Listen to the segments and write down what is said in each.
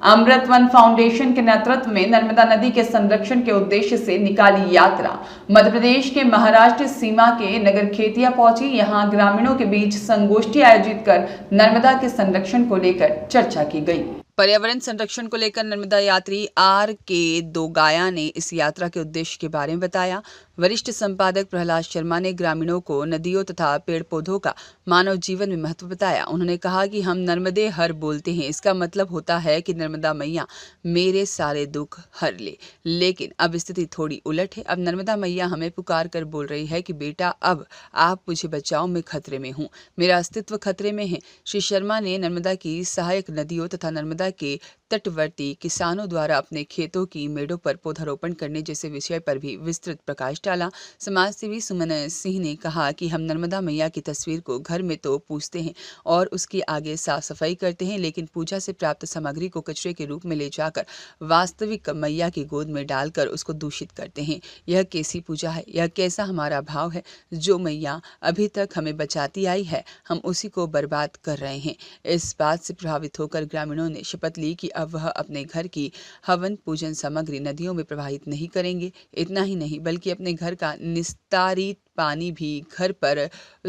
अमृत one foundation के नेतृत्व में नर्मदा नदी के संरक्षण के उद्देश्य से निकाली यात्रा मध्य प्रदेश के महाराष्ट्र सीमा के नगर खेतिया पहुंची। यहां ग्रामीणों के बीच संगोष्ठी आयोजित कर नर्मदा के संरक्षण को लेकर चर्चा की गई। पर्यावरण संरक्षण को लेकर नर्मदा यात्री R.K. दोगाया ने इस यात्रा के उद्देश्य के बारे में बताया। वरिष्ठ संपादक प्रहलाद शर्मा ने ग्रामीणों को नदियों तथा पेड़ पौधों का मानव जीवन में महत्व बताया। उन्होंने कहा कि हम नर्मदे हर बोलते हैं, इसका मतलब होता है कि नर्मदा मैया मेरे सारे दुख हर ले। लेकिन अब स्थिति थोड़ी उलट है। अब नर्मदा मैया हमें पुकार कर बोल रही है कि बेटा अब आप मुझे बचाओ, मैं खतरे में हूँ, मेरा अस्तित्व खतरे में है। श्री शर्मा ने नर्मदा की सहायक नदियों तथा नर्मदा के तटवर्ती किसानों द्वारा अपने खेतों की मेड़ों पर पौधारोपण करने जैसे विषय पर भी विस्तृत प्रकाश डाला। समाजसेवी सुमन सिंह ने कहा कि हम नर्मदा मैया की तस्वीर को घर में तो पूजते हैं और उसके आगे साफ सफाई करते हैं, लेकिन पूजा से प्राप्त सामग्री को कचरे के रूप में ले जाकर वास्तविक मैया की गोद में डालकर उसको दूषित करते हैं। यह कैसी पूजा है? यह कैसा हमारा भाव है? जो मैया अभी तक हमें बचाती आई है, हम उसी को बर्बाद कर रहे हैं। इस बात से प्रभावित होकर ग्रामीणों ने शपथ ली कि अब वह अपने घर की हवन पूजन सामग्री नदियों में प्रवाहित नहीं करेंगे। इतना ही नहीं बल्कि अपने घर का निस्तारित पानी भी घर पर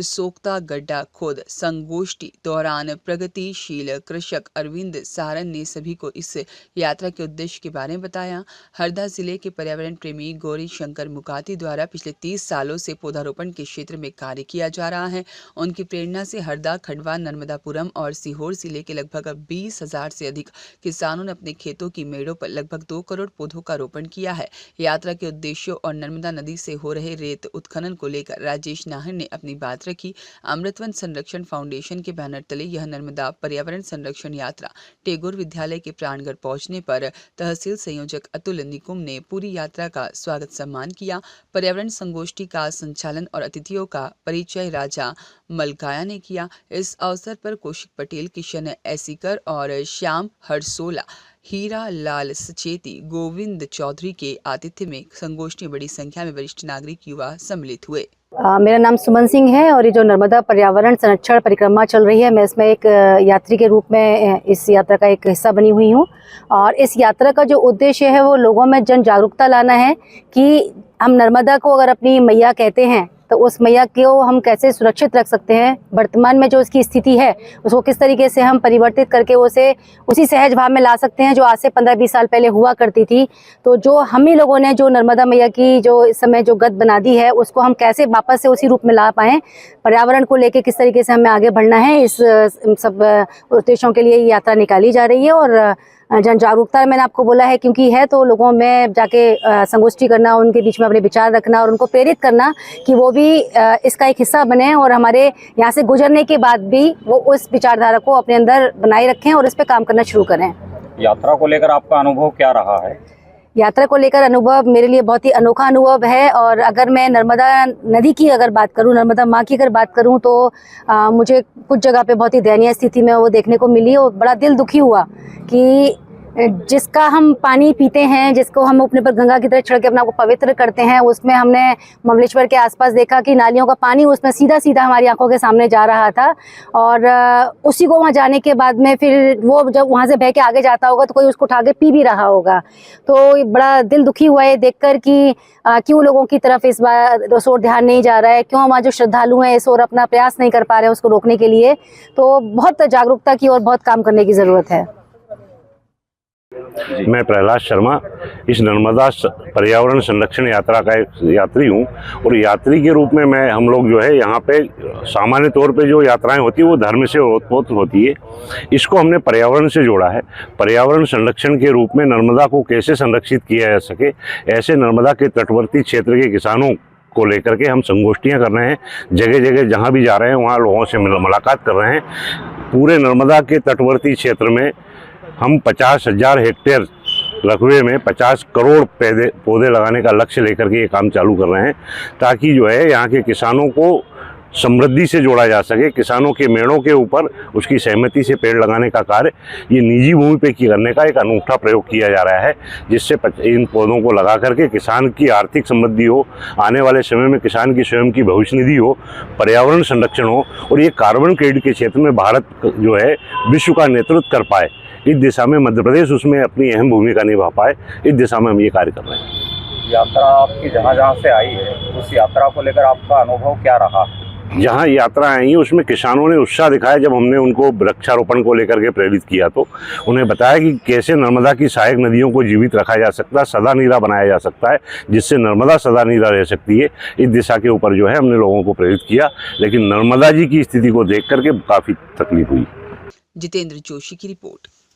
सोखता गड्ढा खोद। संगोष्ठी दौरान प्रगतिशील कृषक अरविंद सारन ने सभी को इस यात्रा के उद्देश्य के बारे में बताया। हरदा जिले के पर्यावरण प्रेमी गौरी शंकर मुकाती द्वारा पिछले 30 सालों से पौधारोपण के क्षेत्र में कार्य किया जा रहा है। उनकी प्रेरणा से हरदा, खंडवा, नर्मदापुरम और सीहोर जिले के लगभग 20,000 से अधिक किसानों ने अपने खेतों की मेड़ों पर लगभग 2 करोड़ पौधों का रोपण किया है। यात्रा के उद्देश्यों और नर्मदा नदी से हो रहे रेत उत्खनन को लेकर राजेश नाहर ने अपनी बात रखी। अमृतवन संरक्षण फाउंडेशन के बैनर तले यह नर्मदा पर्यावरण संरक्षण यात्रा टैगोर विद्यालय के प्रांगण पहुंचने पर तहसील संयोजक अतुल निकुम ने पूरी यात्रा का स्वागत सम्मान किया। पर्यावरण संगोष्ठी का संचालन और अतिथियों का परिचय राजा मलकाया ने किया। इस अवसर पर कौशिक पटेल, किशन ऐसीकर और श्याम हरसोला, हीरा लाल सचेती, गोविंद चौधरी के आतिथ्य में संगोष्ठी में बड़ी संख्या में वरिष्ठ नागरिक, युवा सम्मिलित हुए। मेरा नाम सुमन सिंह है और ये जो नर्मदा पर्यावरण संरक्षण परिक्रमा चल रही है, मैं इसमें एक यात्री के रूप में इस यात्रा का एक हिस्सा बनी हुई हूँ। और इस यात्रा का जो उद्देश्य है वो लोगों में जन जागरूकता लाना है कि हम नर्मदा को अगर अपनी मैया कहते हैं तो उस मैया को हम कैसे सुरक्षित रख सकते हैं। वर्तमान में जो इसकी स्थिति है उसको किस तरीके से हम परिवर्तित करके उसे उसी सहज भाव में ला सकते हैं जो आज से 15-20 साल पहले हुआ करती थी। तो जो हम ही लोगों ने जो नर्मदा मैया की जो इस समय जो गत बना दी है उसको हम कैसे वापस से उसी रूप में ला पाएँ, पर्यावरण को लेकर किस तरीके से हमें आगे बढ़ना है, इस सब उद्देश्यों के लिए ये यात्रा निकाली जा रही है। और जन जागरूकता मैंने आपको बोला है क्योंकि है तो लोगों में जाके संगोष्ठी करना, उनके बीच में अपने विचार रखना और उनको प्रेरित करना कि वो भी इसका एक हिस्सा बने और हमारे यहाँ से गुजरने के बाद भी वो उस विचारधारा को अपने अंदर बनाए रखें और इस पे काम करना शुरू करें। यात्रा को लेकर आपका अनुभव क्या रहा है? यात्रा को लेकर अनुभव मेरे लिए बहुत ही अनोखा अनुभव है। और अगर मैं नर्मदा नदी की अगर बात करूं, नर्मदा माँ की अगर बात करूं तो मुझे कुछ जगह पे बहुत ही दयनीय स्थिति में वो देखने को मिली और बड़ा दिल दुखी हुआ कि जिसका हम पानी पीते हैं, जिसको हम अपने पर गंगा की तरह छिड़क के अपने आप को पवित्र करते हैं, उसमें हमने महाबलेश्वर के आसपास देखा कि नालियों का पानी उसमें सीधा सीधा हमारी आंखों के सामने जा रहा था। और उसी को वहाँ जाने के बाद में फिर वो जब वहाँ से बह के आगे जाता होगा तो कोई उसको उठा के पी भी रहा होगा। तो बड़ा दिल दुखी हुआ है देखकर कि क्यों लोगों की तरफ इस बार उस ओर ध्यान नहीं जा रहा है, क्यों हमारे जो श्रद्धालु हैं इस ओर अपना प्रयास नहीं कर पा रहे हैं उसको रोकने के लिए। तो बहुत जागरूकता की और बहुत काम करने की ज़रूरत है। मैं प्रहलाद शर्मा इस नर्मदा पर्यावरण संरक्षण यात्रा का एक यात्री हूँ और यात्री के रूप में हम लोग जो है यहाँ पे सामान्य तौर पे जो यात्राएं होती है वो धर्म से ओतप्रोत होती है। इसको हमने पर्यावरण से जोड़ा है। पर्यावरण संरक्षण के रूप में नर्मदा को कैसे संरक्षित किया जा सके, ऐसे नर्मदा के तटवर्ती क्षेत्र के किसानों को लेकर के हम संगोष्ठियाँ कर रहे हैं। जगह जगह जहाँ भी जा रहे हैं वहाँ लोगों से मुलाकात कर रहे हैं। पूरे नर्मदा के तटवर्ती क्षेत्र में हम 50,000 हेक्टेयर रकबे में 50 करोड़ पौधे लगाने का लक्ष्य लेकर के ये काम चालू कर रहे हैं ताकि जो है यहाँ के किसानों को समृद्धि से जोड़ा जा सके। किसानों के मेड़ों के ऊपर उसकी सहमति से पेड़ लगाने का कार्य ये निजी भूमि पे करने का एक अनूठा प्रयोग किया जा रहा है, जिससे इन पौधों को लगा करके किसान की आर्थिक समृद्धि हो, आने वाले समय में किसान की स्वयं की भविष्य निधि हो, पर्यावरण संरक्षण हो और ये कार्बन क्रेडिट के क्षेत्र में भारत जो है विश्व का नेतृत्व कर पाए। इस दिशा में मध्य प्रदेश उसमें अपनी अहम भूमिका निभा पाए, इस दिशा में हम ये कार्य कर रहे हैं। यात्रा आपकी जहाँ जहाँ से आई है, उस यात्रा को लेकर आपका अनुभव क्या रहा? जहाँ यात्रा आई उसमें किसानों ने उत्साह दिखाया। जब हमने उनको वृक्षारोपण को लेकर के प्रेरित किया तो उन्हें बताया कि कैसे नर्मदा की सहायक नदियों को जीवित रखा जा सकता है, सदा नीरा बनाया जा सकता है, जिससे नर्मदा सदा नीरा रह सकती है। इस दिशा के ऊपर जो है हमने लोगों को प्रेरित किया, लेकिन नर्मदा जी की स्थिति को देख करके काफ़ी तकलीफ हुई। जितेंद्र जोशी की रिपोर्ट।